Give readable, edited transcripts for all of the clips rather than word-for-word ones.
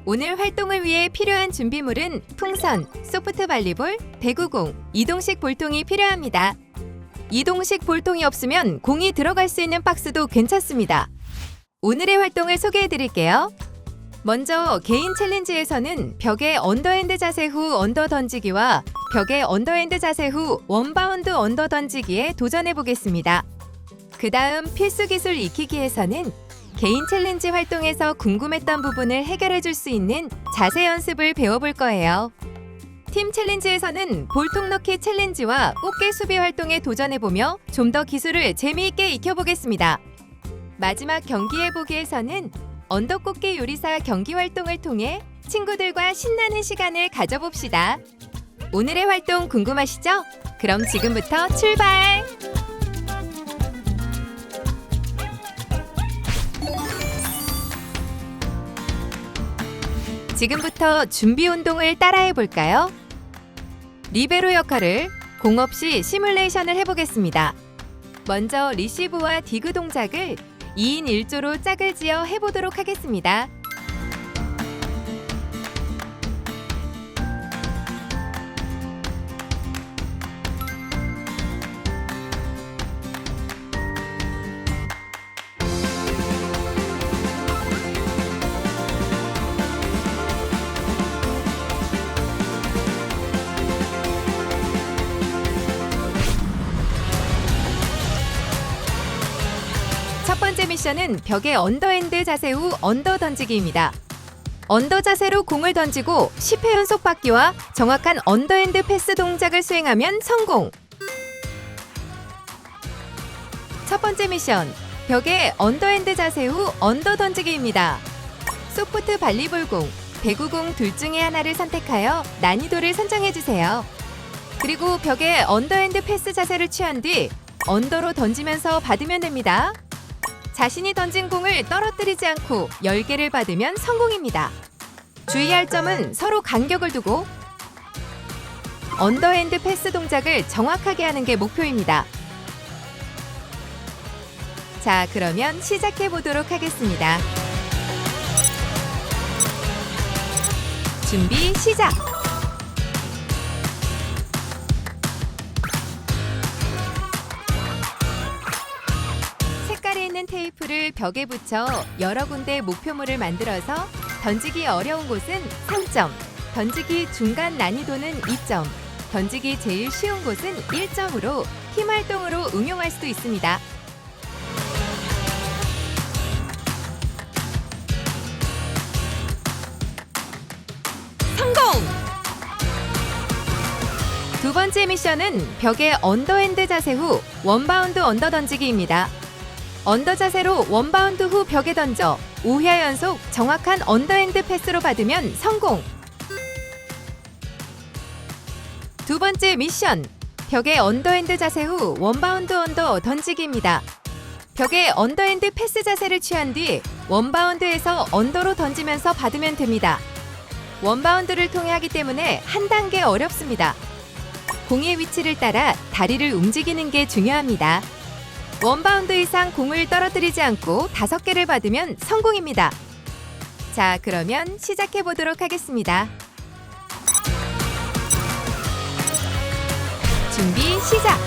오늘 활동을 위해 필요한 준비물은 풍선, 소프트 발리볼, 배구공, 이동식 볼통이 필요합니다. 이동식 볼통이 없으면 공이 들어갈 수 있는 박스도 괜찮습니다. 오늘의 활동을 소개해 드릴게요. 먼저 개인 챌린지에서는 벽에 언더핸드 자세 후 언더 던지기와 벽에 언더핸드 자세 후 원바운드 언더 던지기에 도전해 보겠습니다. 그 다음 필수 기술 익히기에서는 개인 챌린지 활동에서 궁금했던 부분을 해결해 줄 수 있는 자세 연습을 배워볼 거예요. 팀 챌린지에서는 볼통 넣기 챌린지와 꽃게 수비 활동에 도전해보며 좀 더 기술을 재미있게 익혀보겠습니다. 마지막 경기해보기에서는 언더꽃게 요리사 경기 활동을 통해 친구들과 신나는 시간을 가져봅시다. 오늘의 활동 궁금하시죠? 그럼 지금부터 출발! 지금부터 준비 운동을 따라해 볼까요? 리베로 역할을 공 없이 시뮬레이션을 해보겠습니다. 먼저 리시브와 디그 동작을 2인 1조로 짝을 지어 해보도록 하겠습니다. 첫 번째 미션은 벽에 언더핸드 자세 후 언더 던지기입니다. 언더 자세로 공을 던지고 10회 연속 받기와 정확한 언더핸드 패스 동작을 수행하면 성공! 첫 번째 미션, 벽에 언더핸드 자세 후 언더 던지기입니다. 소프트 발리볼 공, 배구공 둘 중에 하나를 선택하여 난이도를 선정해주세요. 그리고 벽에 언더핸드 패스 자세를 취한 뒤 언더로 던지면서 받으면 됩니다. 자신이 던진 공을 떨어뜨리지 않고 10개를 받으면 성공입니다. 주의할 점은 서로 간격을 두고 언더핸드 패스 동작을 정확하게 하는 게 목표입니다. 자, 그러면 시작해 보도록 하겠습니다. 준비 시작! 색깔이 있는 테이프를 벽에 붙여 여러 군데 목표물을 만들어서 던지기 어려운 곳은 3점, 던지기 중간 난이도는 2점, 던지기 제일 쉬운 곳은 1점으로 팀 활동으로 응용할 수도 있습니다. 성공! 두 번째 미션은 벽에 언더핸드 자세 후 원바운드 언더 던지기입니다. 언더 자세로 원바운드 후 벽에 던져 5회 연속 정확한 언더핸드 패스로 받으면 성공! 두 번째 미션, 벽에 언더핸드 자세 후 원바운드 언더 던지기입니다. 벽에 언더핸드 패스 자세를 취한 뒤 원바운드에서 언더로 던지면서 받으면 됩니다. 원바운드를 통해 하기 때문에 한 단계 어렵습니다. 공의 위치를 따라 다리를 움직이는 게 중요합니다. 원바운드 이상 공을 떨어뜨리지 않고 5개를 받으면 성공입니다. 자, 그러면 시작해 보도록 하겠습니다. 준비 시작!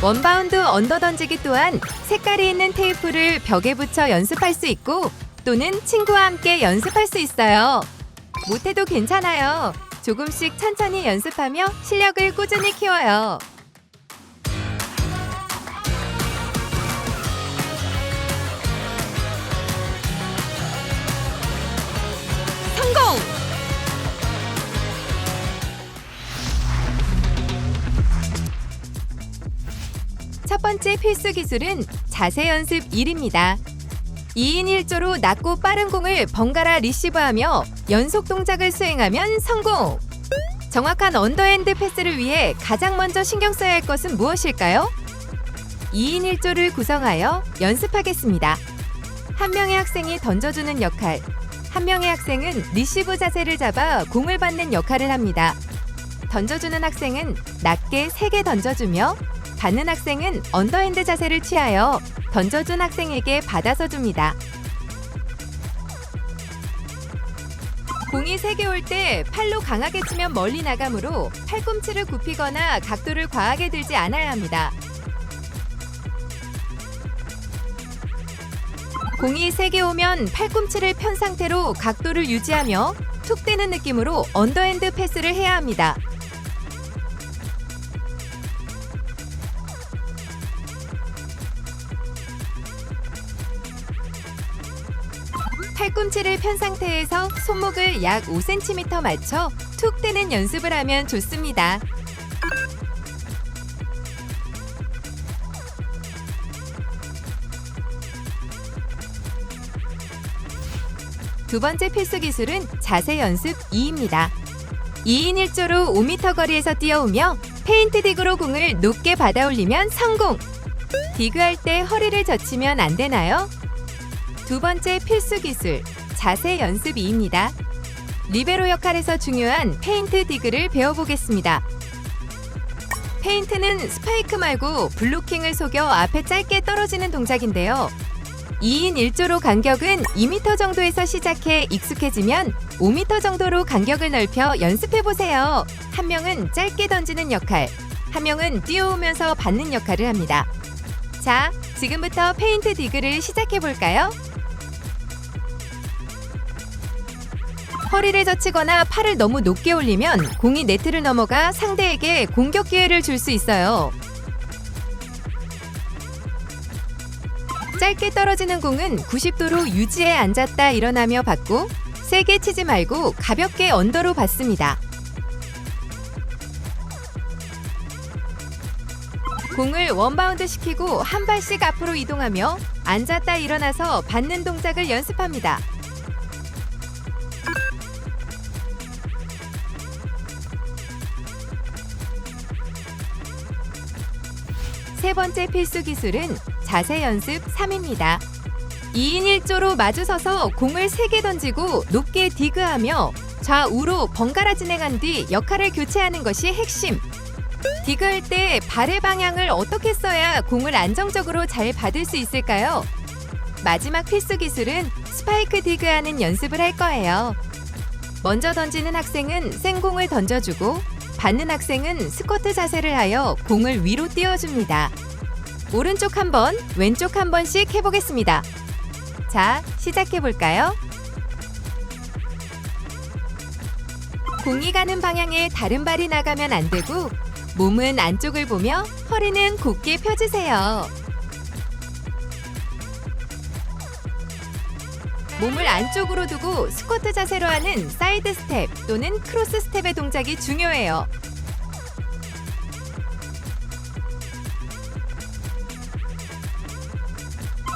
원바운드 언더 던지기 또한 색깔이 있는 테이프를 벽에 붙여 연습할 수 있고 또는 친구와 함께 연습할 수 있어요. 못해도 괜찮아요. 조금씩 천천히 연습하며 실력을 꾸준히 키워요. 성공! 첫 번째 필수 기술은 자세 연습 1입니다. 2인 1조로 낮고 빠른 공을 번갈아 리시브하며 연속 동작을 수행하면 성공! 정확한 언더핸드 패스를 위해 가장 먼저 신경 써야 할 것은 무엇일까요? 2인 1조를 구성하여 연습하겠습니다. 한 명의 학생이 던져주는 역할, 한 명의 학생은 리시브 자세를 잡아 공을 받는 역할을 합니다. 던져주는 학생은 낮게 3개 던져주며 받는 학생은 언더핸드 자세를 취하여 던져준 학생에게 받아서 줍니다. 공이 3개 올 때 팔로 강하게 치면 멀리 나가므로 팔꿈치를 굽히거나 각도를 과하게 들지 않아야 합니다. 공이 3개 오면 팔꿈치를 편 상태로 각도를 유지하며 툭 뛰는 느낌으로 언더핸드 패스를 해야 합니다. 팔꿈치를 편 상태에서 손목을 약 5cm 맞춰 툭 뛰는 연습을 하면 좋습니다. 두 번째 필수 기술은 자세 연습 2입니다. 2인 1조로 5m 거리에서 뛰어오며 페인트 딕으로 공을 높게 받아올리면 성공! 디그할 때 허리를 젖히면 안 되나요? 두 번째 필수 기술, 자세 연습 2입니다. 리베로 역할에서 중요한 페인트 디그를 배워보겠습니다. 페인트는 스파이크 말고 블로킹을 속여 앞에 짧게 떨어지는 동작인데요. 2인 1조로 간격은 2m 정도에서 시작해 익숙해지면 5m 정도로 간격을 넓혀 연습해보세요. 한 명은 짧게 던지는 역할, 한 명은 뛰어오면서 받는 역할을 합니다. 자, 지금부터 페인트 디그를 시작해볼까요? 허리를 젖히거나 팔을 너무 높게 올리면 공이 네트를 넘어가 상대에게 공격 기회를 줄 수 있어요. 짧게 떨어지는 공은 90도로 유지해 앉았다 일어나며 받고 세게 치지 말고 가볍게 언더로 받습니다. 공을 원바운드 시키고 한 발씩 앞으로 이동하며 앉았다 일어나서 받는 동작을 연습합니다. 세 번째 필수 기술은 자세 연습 3입니다. 2인 1조로 마주서서 공을 3개 던지고 높게 디그하며 좌우로 번갈아 진행한 뒤 역할을 교체하는 것이 핵심. 디그할 때 발의 방향을 어떻게 써야 공을 안정적으로 잘 받을 수 있을까요? 마지막 필수 기술은 스파이크 디그하는 연습을 할 거예요. 먼저 던지는 학생은 생공을 던져주고 받는 학생은 스쿼트 자세를 하여 공을 위로 띄워줍니다. 오른쪽 한 번, 왼쪽 한 번씩 해보겠습니다. 자, 시작해볼까요? 공이 가는 방향에 다른 발이 나가면 안 되고 몸은 안쪽을 보며 허리는 곧게 펴주세요. 몸을 안쪽으로 두고 스쿼트 자세로 하는 사이드 스텝 또는 크로스 스텝의 동작이 중요해요.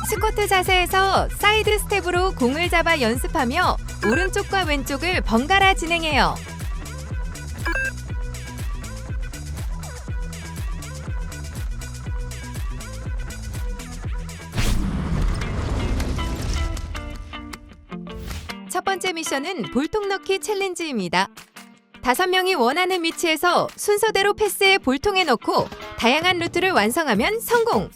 스쿼트 자세에서 사이드 스텝으로 공을 잡아 연습하며 오른쪽과 왼쪽을 번갈아 진행해요. 첫 번째 미션은 볼통 넣기 챌린지입니다. 5명이 원하는 위치에서 순서대로 패스에 볼통에 넣고 다양한 루트를 완성하면 성공!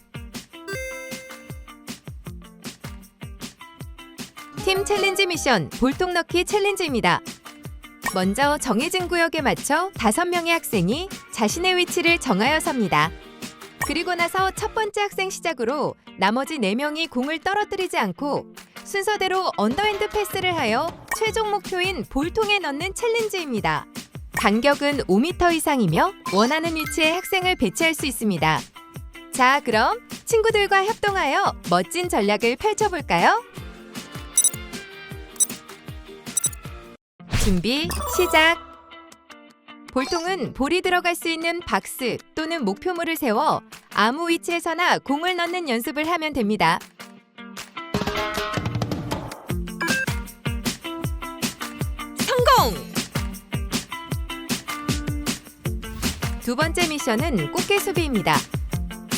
팀 챌린지 미션 볼통 넣기 챌린지입니다. 먼저 정해진 구역에 맞춰 5명의 학생이 자신의 위치를 정하여 섭니다. 그리고 나서 첫 번째 학생 시작으로 나머지 4명이 공을 떨어뜨리지 않고 순서대로 언더핸드 패스를 하여 최종 목표인 볼통에 넣는 챌린지입니다. 간격은 5m 이상이며 원하는 위치에 학생을 배치할 수 있습니다. 자, 그럼 친구들과 협동하여 멋진 전략을 펼쳐볼까요? 준비, 시작! 볼통은 볼이 들어갈 수 있는 박스 또는 목표물을 세워 아무 위치에서나 공을 넣는 연습을 하면 됩니다. 성공! 두 번째 미션은 꽃게 수비입니다.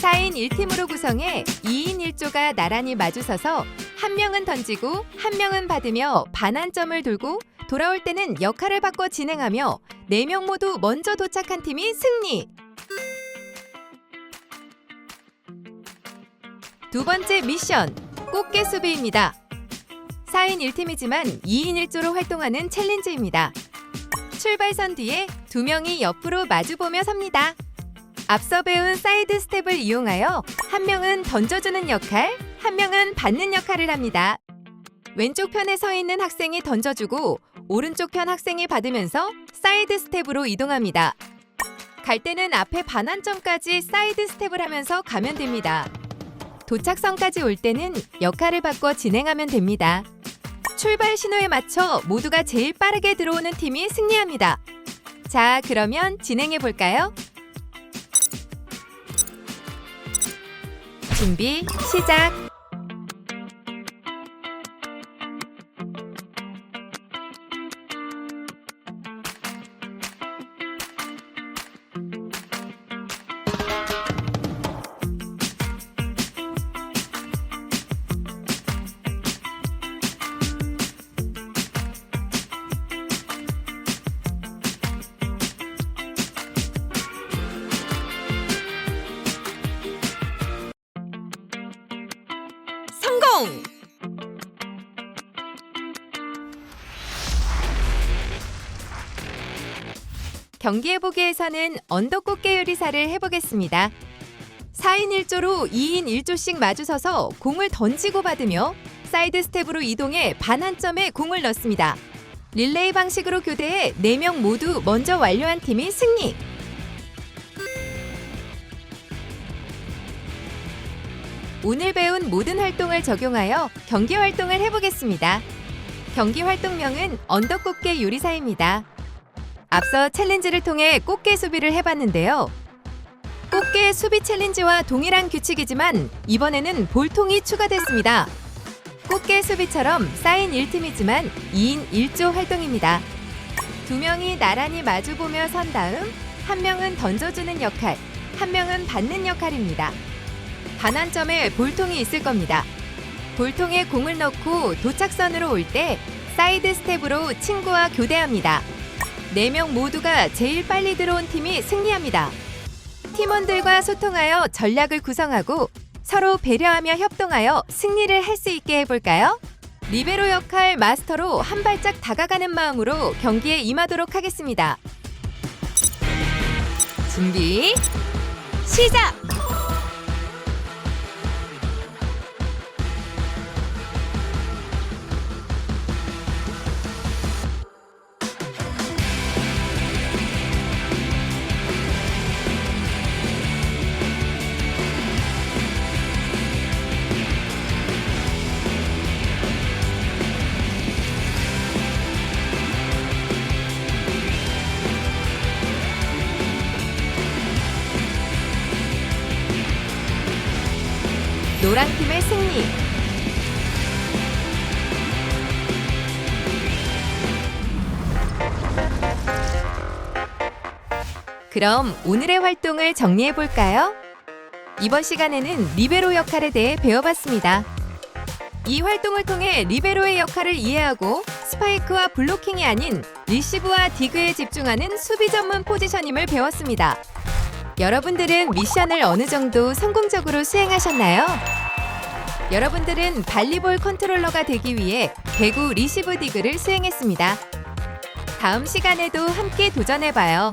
4인 1팀으로 구성해 2인 1조가 나란히 마주서서 한 명은 던지고 한 명은 받으며 반환점을 돌고 돌아올 때는 역할을 바꿔 진행하며 4명 모두 먼저 도착한 팀이 승리! 두 번째 미션, 꽃게 수비입니다. 4인 1팀이지만 2인 1조로 활동하는 챌린지입니다. 출발선 뒤에 2명이 옆으로 마주보며 섭니다. 앞서 배운 사이드 스텝을 이용하여 한 명은 던져주는 역할, 한 명은 받는 역할을 합니다. 왼쪽 편에 서 있는 학생이 던져주고 오른쪽 편 학생이 받으면서 사이드 스텝으로 이동합니다. 갈 때는 앞에 반환점까지 사이드 스텝을 하면서 가면 됩니다. 도착선까지 올 때는 역할을 바꿔 진행하면 됩니다. 출발 신호에 맞춰 모두가 제일 빠르게 들어오는 팀이 승리합니다. 자, 그러면 진행해 볼까요? 준비, 시작! 성공! 경기해보기에서는 언더꽃게 요리사를 해보겠습니다. 4인 1조로 2인 1조씩 마주서서 공을 던지고 받으며 사이드 스텝으로 이동해 반환점에 공을 넣습니다. 릴레이 방식으로 교대해 4명 모두 먼저 완료한 팀이 승리! 오늘 배운 모든 활동을 적용하여 경기 활동을 해보겠습니다. 경기 활동명은 언더꽃게 요리사입니다. 앞서 챌린지를 통해 꽃게 수비를 해봤는데요. 꽃게 수비 챌린지와 동일한 규칙이지만 이번에는 볼통이 추가됐습니다. 꽃게 수비처럼 4인 1팀이지만 2인 1조 활동입니다. 2명이 나란히 마주보며 선 다음 한 명은 던져주는 역할, 한 명은 받는 역할입니다. 반환점에 볼통이 있을 겁니다. 볼통에 공을 넣고 도착선으로 올 때 사이드 스텝으로 친구와 교대합니다. 4명 모두가 제일 빨리 들어온 팀이 승리합니다. 팀원들과 소통하여 전략을 구성하고 서로 배려하며 협동하여 승리를 할 수 있게 해볼까요? 리베로 역할 마스터로 한 발짝 다가가는 마음으로 경기에 임하도록 하겠습니다. 준비, 시작! 노랑팀의 승리! 그럼 오늘의 활동을 정리해 볼까요? 이번 시간에는 리베로 역할에 대해 배워봤습니다. 이 활동을 통해 리베로의 역할을 이해하고 스파이크와 블로킹이 아닌 리시브와 디그에 집중하는 수비 전문 포지션임을 배웠습니다. 여러분들은 미션을 어느 정도 성공적으로 수행하셨나요? 여러분들은 발리볼 컨트롤러가 되기 위해 배구 리시브 디그를 수행했습니다. 다음 시간에도 함께 도전해봐요.